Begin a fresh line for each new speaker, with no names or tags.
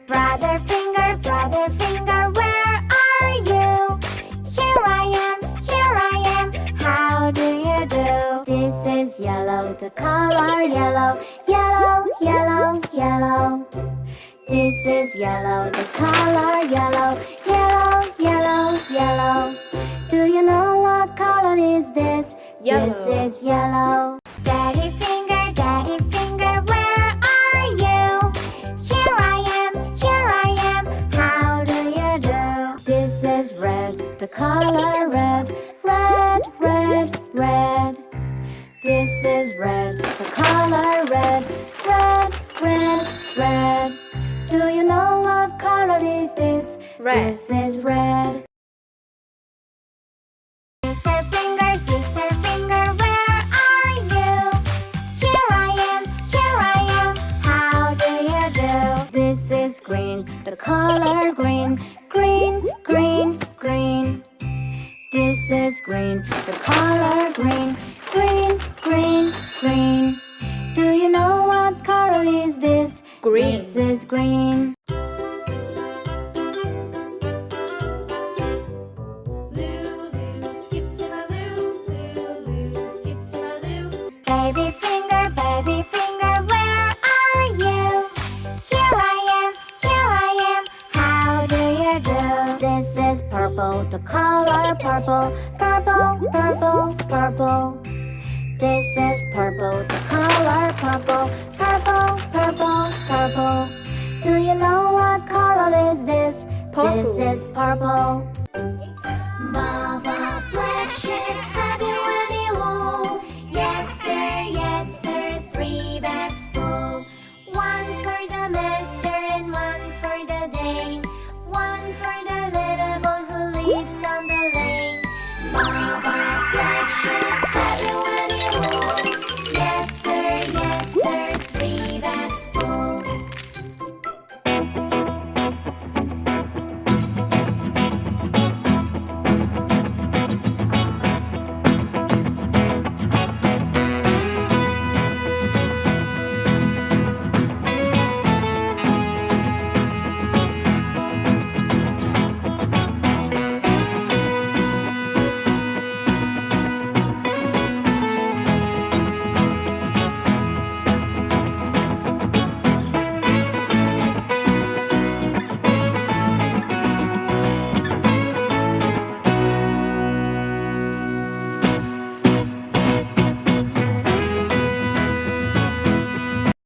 Brother finger, where are you? Here I am, how do you do? This is yellow, the color yellow, yellow, yellow, yellow. This is yellow, the color yellow, yellow, yellow, yellow. Do you know what color is this?
Yellow.
This is yellow. Daddy finger, where are you? Here I am, how do you do? This is red, the color red, red, red, red. This is red, the color red, red, red, red. Do you know what color is this?
Red.
This is red. Sister finger, where are you? Here I am, how do you do? This is green, the color green, green, green, green. This is green, the color green, green, green, green. Do you know what color is this?
Green.
This is green.
Lulu, skip to my Lou. Lulu, skip to my Lou.
Baby finger, where are you? Here I am, how do you do? This is purple, the color purple, purple, purple, purple. This is purple, the color purple, purple, purple, purple. Do you know what color is this?
Purple.
This is purple.